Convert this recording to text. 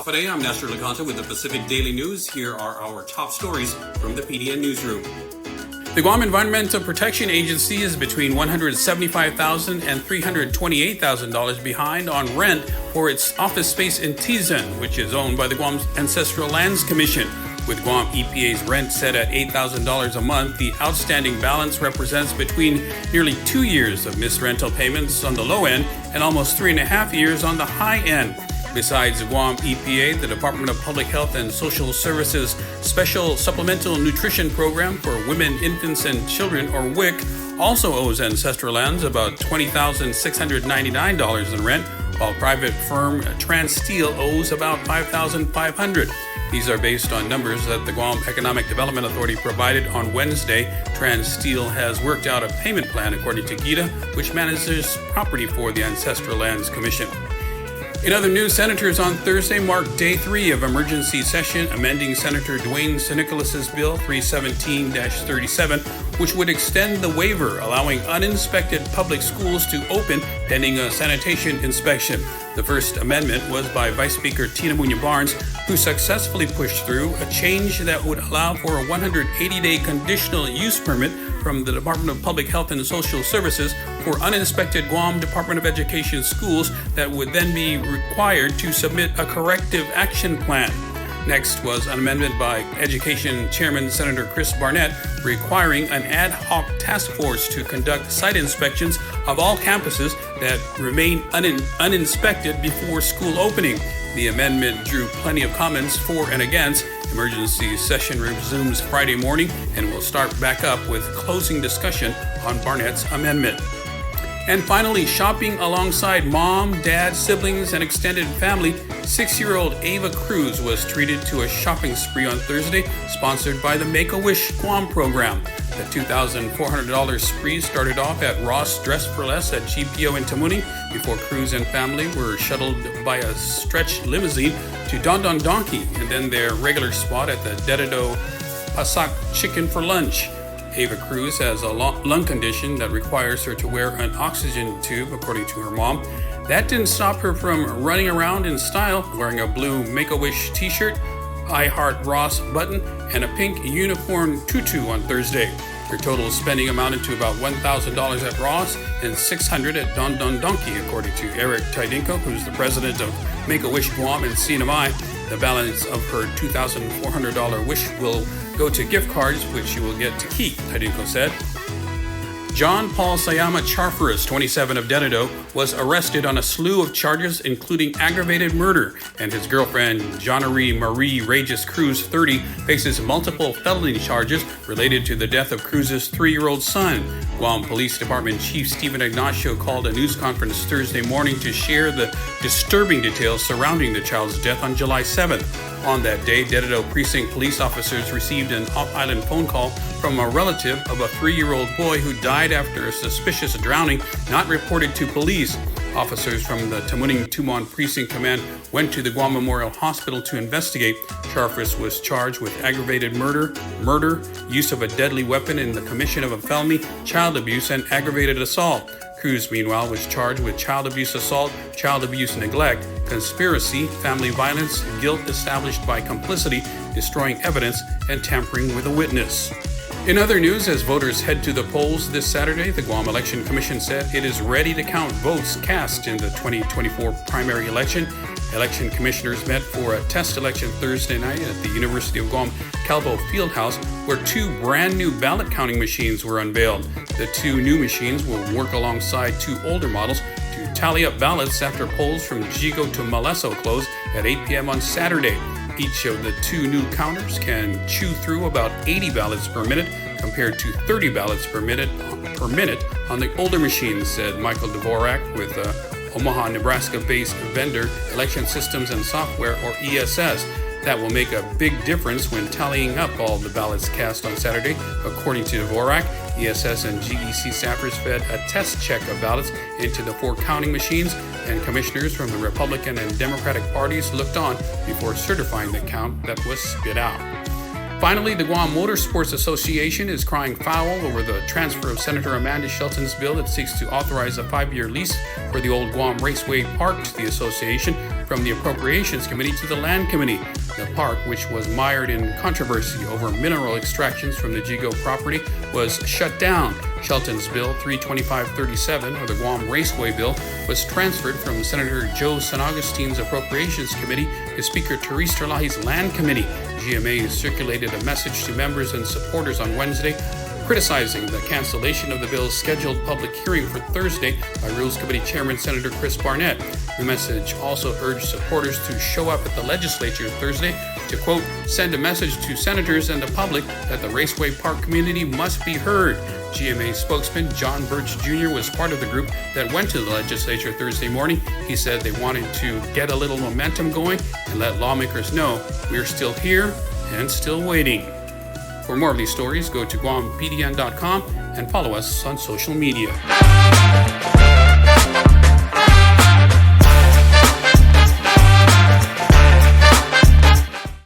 Today, I'm Nestor LeConte with the Pacific Daily News. Here are our top stories from the PDN Newsroom. The Guam Environmental Protection Agency is between $175,000 and $328,000 behind on rent for its office space in Tizan, which is owned by the Guam's Ancestral Lands Commission. With Guam EPA's rent set at $8,000 a month, the outstanding balance represents between nearly 2 years of missed rental payments on the low end and almost 3.5 years on the high end. Besides Guam EPA, the Department of Public Health and Social Services Special Supplemental Nutrition Program for Women, Infants, and Children, or WIC, also owes Ancestral Lands about $20,699 in rent, while private firm TransSteel owes about $5,500. These are based on numbers that the Guam Economic Development Authority provided on Wednesday. TransSteel has worked out a payment plan according to Yigo, which manages property for the Ancestral Lands Commission. In other news, senators on Thursday marked day 3 of emergency session, amending Senator Dwayne Nicholas's Bill 317-37, which would extend the waiver allowing uninspected public schools to open pending a sanitation inspection. The first amendment was by Vice Speaker Tina Muñoz-Barnes, who successfully pushed through a change that would allow for a 180-day conditional use permit from the Department of Public Health and Social Services for uninspected Guam Department of Education schools that would then be required to submit a corrective action plan. Next was an amendment by Education Chairman Senator Chris Barnett requiring an ad hoc task force to conduct site inspections of all campuses that remain uninspected before school opening. The amendment drew plenty of comments for and against. Emergency session resumes Friday morning and will start back up with closing discussion on Barnett's amendment. And finally, shopping alongside mom, dad, siblings, and extended family, 6-year-old Ava Cruz was treated to a shopping spree on Thursday, sponsored by the Make-A-Wish Guam program. The $2,400 spree started off at Ross Dress for Less at GPO in Tamuning before Cruz and family were shuttled by a stretch limousine to Don Don Donkey and then their regular spot at the Dededo Pasak Chicken for lunch. Ava Cruz has a lung condition that requires her to wear an oxygen tube, according to her mom. That didn't stop her from running around in style, wearing a blue Make-A-Wish t-shirt, I Heart Ross button, and a pink unicorn tutu on Thursday. Her total spending amounted to about $1,000 at Ross and $600 at Don Don Donkey, according to Eric Tidinko, who's the president of Make-A-Wish Guam and CNMI. The balance of her $2,400 wish will go to gift cards, which she will get to keep, Tidinko said. John Paul Sayama Charfaris, 27 of Dededo, was arrested on a slew of charges including aggravated murder, and his girlfriend, Johnnery Marie Regis Cruz, 30, faces multiple felony charges related to the death of Cruz's 3-year-old son. Guam Police Department Chief Stephen Ignacio called a news conference Thursday morning to share the disturbing details surrounding the child's death on July 7th. On that day, Dededo precinct police officers received an off-island phone call from a relative of a 3-year-old boy who died after a suspicious drowning not reported to police. Officers from the Tamuning Tumon Precinct Command went to the Guam Memorial Hospital to investigate. Charfaris was charged with aggravated murder, use of a deadly weapon in the commission of a felony, child abuse, and aggravated assault. Cruz, meanwhile, was charged with child abuse assault, child abuse neglect, conspiracy, family violence, guilt established by complicity, destroying evidence, and tampering with a witness. In other news, as voters head to the polls this Saturday, the Guam Election Commission said it is ready to count votes cast in the 2024 primary election. Election commissioners met for a test election Thursday night at the University of Guam Calvo Fieldhouse, where 2 brand new ballot counting machines were unveiled. The 2 new machines will work alongside 2 older models to tally up ballots after polls from Yigo to Malesso close at 8 p.m. on Saturday. Each of the 2 new counters can chew through about 80 ballots per minute compared to 30 ballots per minute on the older machines, said Michael Dvorak with Omaha, Nebraska-based vendor Election Systems and Software, or ESS. That will make a big difference when tallying up all the ballots cast on Saturday. According to Dvorak, ESS and GEC staffers fed a test check of ballots into the 4 counting machines, and commissioners from the Republican and Democratic parties looked on before certifying the count that was spit out. Finally, the Guam Motorsports Association is crying foul over the transfer of Senator Amanda Shelton's bill that seeks to authorize a 5-year lease for the old Guam Raceway Park to the association. from the Appropriations Committee to the Land Committee. The park, which was mired in controversy over mineral extractions from the Yigo property, was shut down. Shelton's Bill 32537, or the Guam Raceway Bill, was transferred from Senator Joe San Augustin's Appropriations Committee to Speaker Therese Terlahi's Land Committee. GMA circulated a message to members and supporters on Wednesday criticizing the cancellation of the bill's scheduled public hearing for Thursday by Rules Committee Chairman Senator Chris Barnett. The message also urged supporters to show up at the legislature Thursday to, quote, send a message to senators and the public that the Raceway Park community must be heard. GMA spokesman John Birch Jr. was part of the group that went to the legislature Thursday morning. He said they wanted to get a little momentum going and let lawmakers know we're still here and still waiting. For more of these stories, go to GuamPDN.com and follow us on social media.